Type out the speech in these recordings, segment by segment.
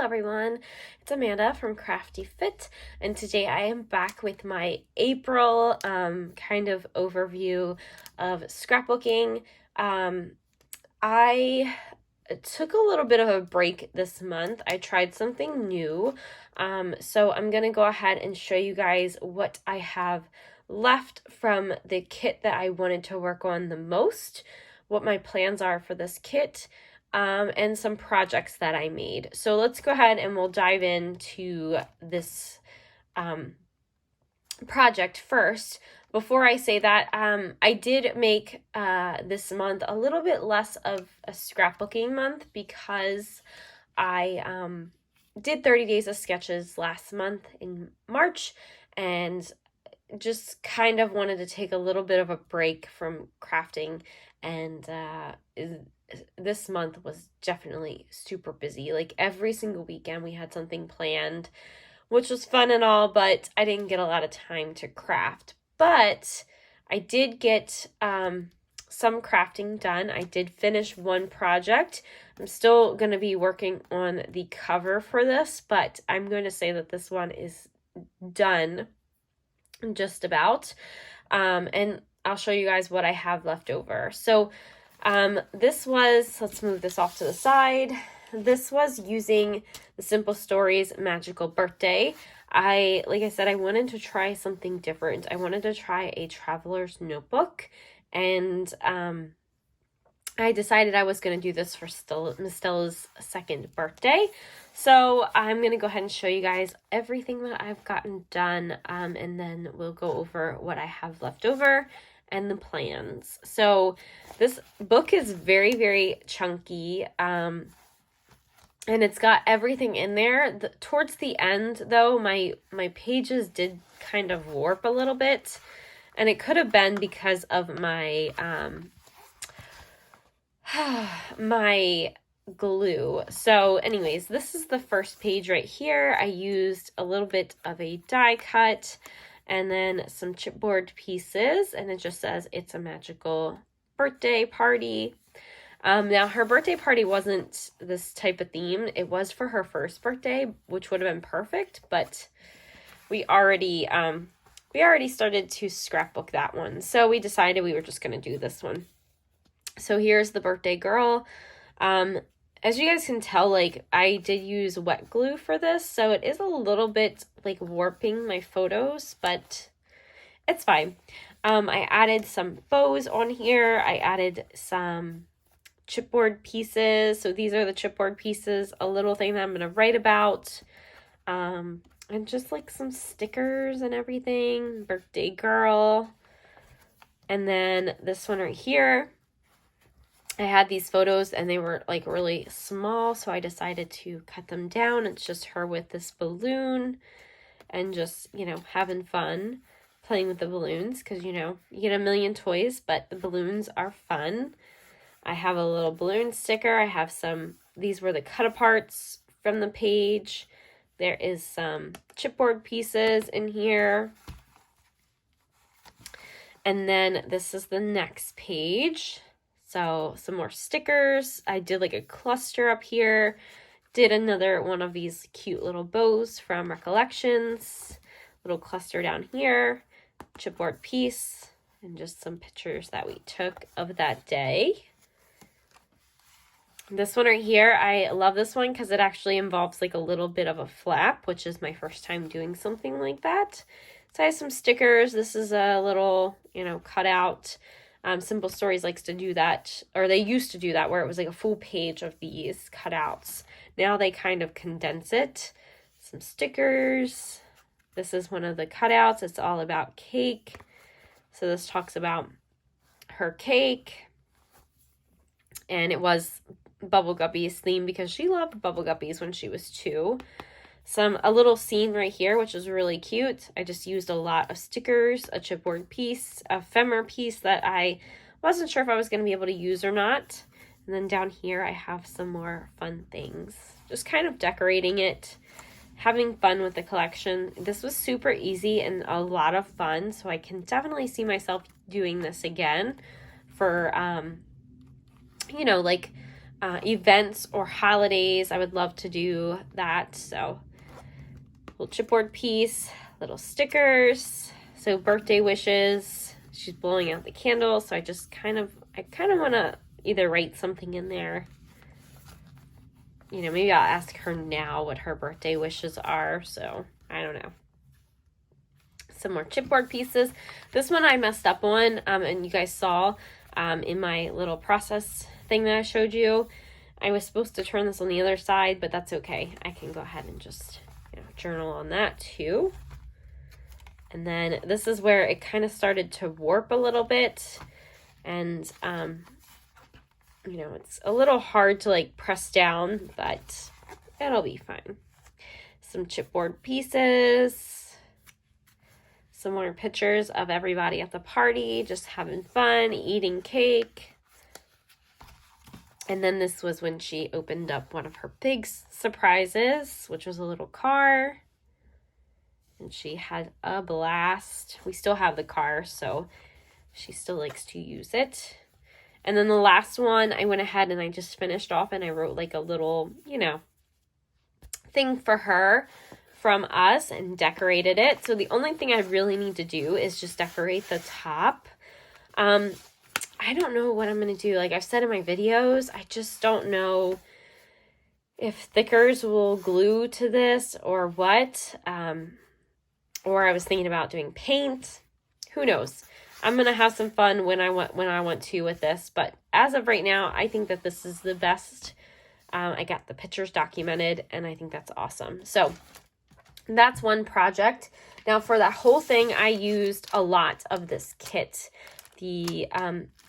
everyone, it's Amanda from Crafty Fit, and today I am back with my April kind of overview of scrapbooking. I took a little bit of a break this month. I tried something new, so I'm gonna go ahead and show you guys what I have left from the kit that I wanted to work on the most, what my plans are for this kit, and some projects that I made. So let's go ahead and we'll dive into this project first. Before I say that, I did make this month a little bit less of a scrapbooking month because I did 30 days of sketches last month in March and just kind of wanted to take a little bit of a break from crafting, and this month was definitely super busy. Like every single weekend we had something planned, which was fun and all, but I didn't get a lot of time to craft. But I did get some crafting done. I did finish one project. I'm still going to be working on the cover for this, but I'm going to say that this one is done just about. And I'll show you guys what I have left over. So this was, let's move this off to the side. This was using the Simple Stories Magical Birthday. Like I said, I wanted to try something different. I wanted to try a traveler's notebook, and I decided I was going to do this for Miss Stella's second birthday. So I'm going to go ahead and show you guys everything that I've gotten done, and then we'll go over what I have left over and the plans. So this book is very, very chunky, and it's got everything in there. Towards the end, though, my pages did kind of warp a little bit, and it could have been because of my my glue. So anyways, this is the first page right here. I used a little bit of a die cut and then some chipboard pieces, and it just says it's a magical birthday party. Now her birthday party wasn't this type of theme. It was for her first birthday, which would have been perfect, but we already started to scrapbook that one. So we decided we were just going to do this one. So here's the birthday girl. As you guys can tell, like I did use wet glue for this, so it is a little bit like warping my photos, but it's fine. I added some bows on here. I added some chipboard pieces. So these are the chipboard pieces, a little thing that I'm going to write about, and just like some stickers and everything. Birthday girl. And then this one right here, I had these photos and they were like really small, so I decided to cut them down. It's just her with this balloon and just, having fun playing with the balloons, because, you get a million toys, but the balloons are fun. I have a little balloon sticker. I have these were the cut aparts from the page. There is some chipboard pieces in here. And then this is the next page. So some more stickers. I did like a cluster up here. Did another one of these cute little bows from Recollections. Little cluster down here. Chipboard piece. And just some pictures that we took of that day. This one right here, I love this one because it actually involves like a little bit of a flap, which is my first time doing something like that. So I have some stickers. This is a little, cutout. Simple Stories likes to do that, or they used to do that, where it was like a full page of these cutouts. Now they kind of condense it. Some stickers. This is one of the cutouts. It's all about cake. So this talks about her cake. And it was Bubble Guppies theme because she loved Bubble Guppies when she was 2. A little scene right here, which is really cute. I just used a lot of stickers, a chipboard piece, a ephemera piece that I wasn't sure if I was going to be able to use or not. And then down here, I have some more fun things. Just kind of decorating it, having fun with the collection. This was super easy and a lot of fun, so I can definitely see myself doing this again for, like events or holidays. I would love to do that. So little chipboard piece, little stickers. So birthday wishes. She's blowing out the candle. So I kind of want to either write something in there. You know, maybe I'll ask her now what her birthday wishes are. So I don't know. Some more chipboard pieces. This one I messed up on, and you guys saw in my little process thing that I showed you. I was supposed to turn this on the other side, but that's okay. I can go ahead and just, you know, journal on that too. And then this is where it kind of started to warp a little bit, and you know, it's a little hard to like press down, but it'll be fine. Some chipboard pieces. Some more pictures of everybody at the party, just having fun, eating cake. And then this was when she opened up one of her big surprises, which was a little car. And she had a blast. We still have the car, so she still likes to use it. And then the last one, I went ahead and I just finished off and I wrote like a little, you know, thing for her from us and decorated it. So the only thing I really need to do is just decorate the top. I don't know what I'm going to do. Like I've said in my videos, I just don't know if thickers will glue to this or what. Or I was thinking about doing paint. Who knows? I'm going to have some fun when I want to with this. But as of right now, I think that this is the best. I got the pictures documented and I think that's awesome. So that's one project. Now for that whole thing, I used a lot of this kit, the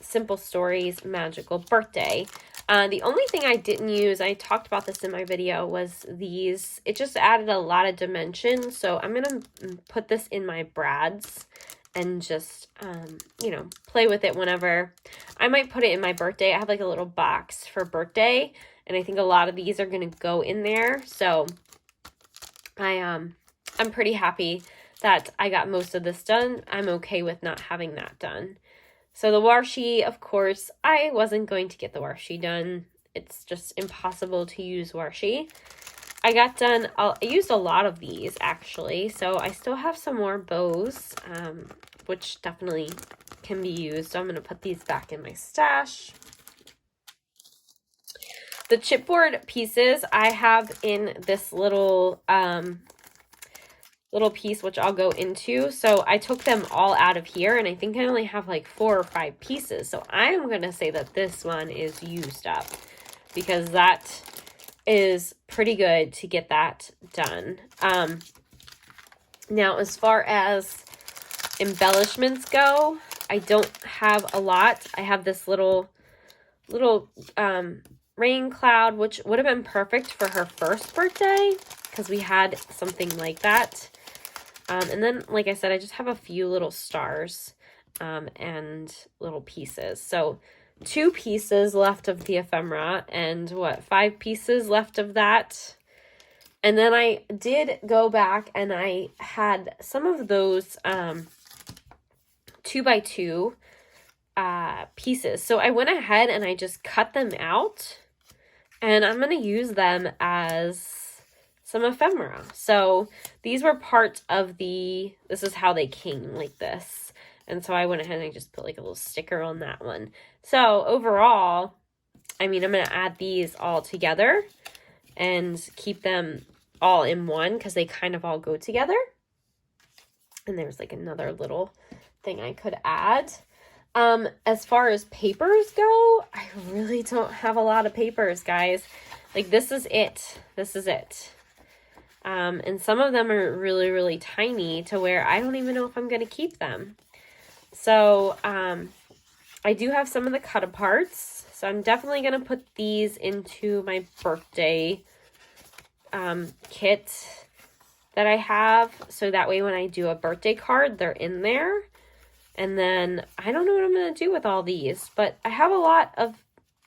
Simple Stories Magical Birthday. The only thing I didn't use, I talked about this in my video, was these. It just added a lot of dimension. So I'm going to put this in my brads and just, you know, play with it whenever. I might put it in my birthday. I have like a little box for birthday, and I think a lot of these are going to go in there. So I'm pretty happy that I got most of this done. I'm okay with not having that done. So the washi, of course, I wasn't going to get the washi done. It's just impossible to use washi. I got done, I used a lot of these actually. So I still have some more bows, which definitely can be used. So I'm going to put these back in my stash. The chipboard pieces I have in this little piece, which I'll go into. So I took them all out of here, and I think I only have like 4 or 5 pieces. So I'm going to say that this one is used up, because that is pretty good to get that done. Now, as far as embellishments go, I don't have a lot. I have this little rain cloud, which would have been perfect for her first birthday because we had something like that. And then, like I said, I just have a few little stars and little pieces. So 2 pieces left of the ephemera and 5 pieces left of that. And then I did go back and I had some of those 2x2 pieces. So I went ahead and I just cut them out, and I'm going to use them as some ephemera. So these were part of this is how they came, like this. And so I went ahead and I just put like a little sticker on that one. So overall, I mean, I'm going to add these all together and keep them all in one because they kind of all go together. And there's like another little thing I could add. As far as papers go, I really don't have a lot of papers, guys. Like this is it. This is it. And some of them are really, really tiny to where I don't even know if I'm going to keep them. So, I do have some of the cut aparts. So I'm definitely going to put these into my birthday, kit that I have. So that way when I do a birthday card, they're in there. And then I don't know what I'm going to do with all these, but I have a lot of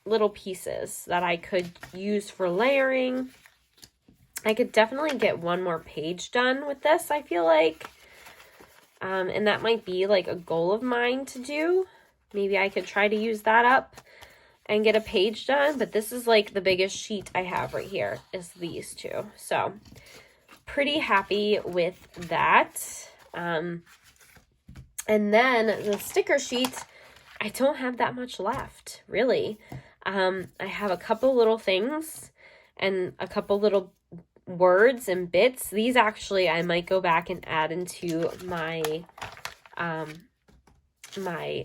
little pieces that I could use for layering. I could definitely get one more page done with this, I feel like. And that might be like a goal of mine to do. Maybe I could try to use that up. and get a page done, but this is like the biggest sheet I have right here is these two. So pretty happy with that. And then the sticker sheet, I don't have that much left, really. I have a couple little things and a couple little words and bits. These actually I might go back and add into my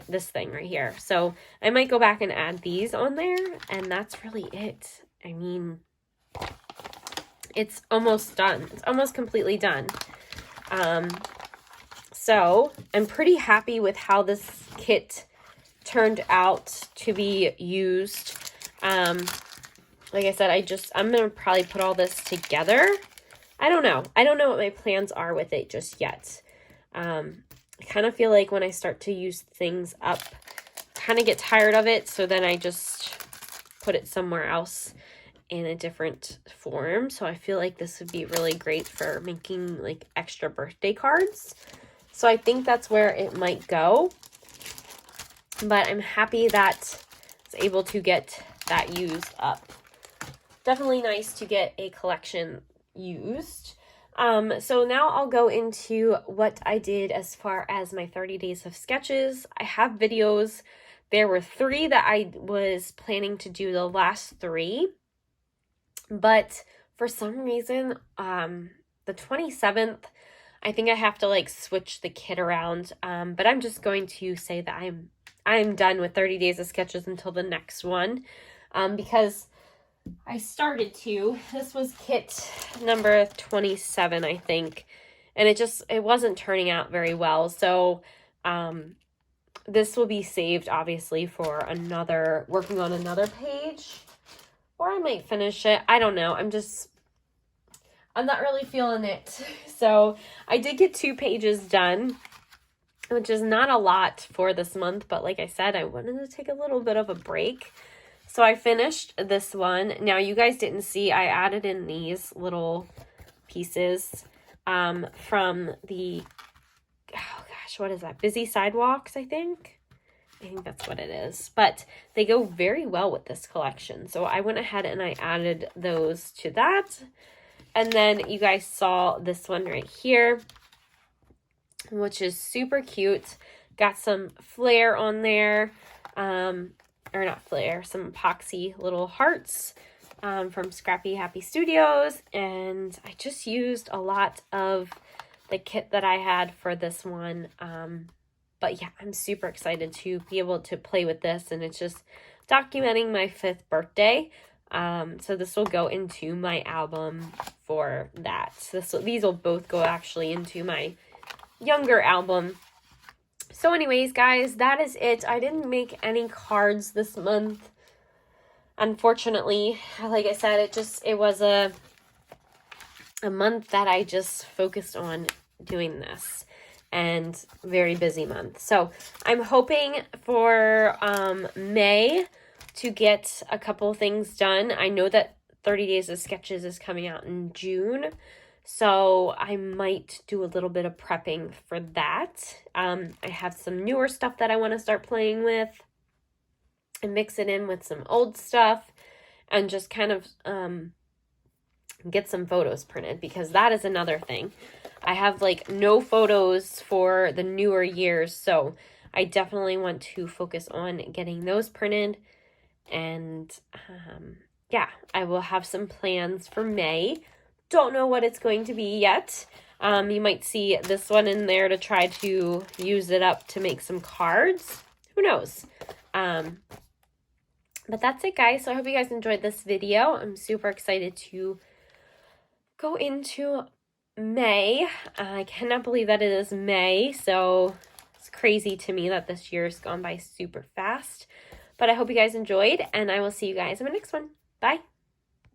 this thing right here. So I might go back and add these on there, and that's really it. I mean, it's almost done. It's almost completely done. So I'm pretty happy with how this kit turned out to be used. Like I said, I'm going to probably put all this together. I don't know what my plans are with it just yet. I kind of feel like when I start to use things up, kind of get tired of it. So then I just put it somewhere else in a different form. So I feel like this would be really great for making like extra birthday cards. So I think that's where it might go. But I'm happy that I was able to get that used up. Definitely nice to get a collection used. So now I'll go into what I did as far as my 30 days of sketches. I have videos. There were 3 that I was planning to do, the last 3. But for some reason, the 27th, I think I have to like switch the kit around. But I'm just going to say that I'm done with 30 days of sketches until the next one. Because I started to. This was kit number 27, I think. And it wasn't turning out very well. So this will be saved, obviously, for working on another page. Or I might finish it. I don't know. I'm not really feeling it. So I did get 2 pages done, which is not a lot for this month. But like I said, I wanted to take a little bit of a break. So I finished this one. Now, you guys didn't see, I added in these little pieces from the, oh gosh, what is that? Busy Sidewalks, I think. I think that's what it is. But they go very well with this collection. So I went ahead and I added those to that. And then you guys saw this one right here, which is super cute. Got some flair on there. Or not flair, some epoxy little hearts from Scrappy Happy Studios. And I just used a lot of the kit that I had for this one. But yeah, I'm super excited to be able to play with this. And it's just documenting my 5th birthday. So this will go into my album for that. These will both go actually into my younger album. So anyways, guys, that is it. I didn't make any cards this month, unfortunately. Like I said, it was a month that I just focused on doing this, and very busy month. So I'm hoping for May to get a couple things done. I know that 30 Days of Sketches is coming out in June. So I might do a little bit of prepping for that. I have some newer stuff that I want to start playing with and mix it in with some old stuff and just kind of get some photos printed, because that is another thing. I have like no photos for the newer years, so I definitely want to focus on getting those printed. And yeah, I will have some plans for May. Don't know what it's going to be yet. You might see this one in there to try to use it up to make some cards. Who knows? But that's it, guys. So I hope you guys enjoyed this video. I'm super excited to go into May. I cannot believe that it is May. So it's crazy to me that this year's gone by super fast. But I hope you guys enjoyed, and I will see you guys in my next one. Bye.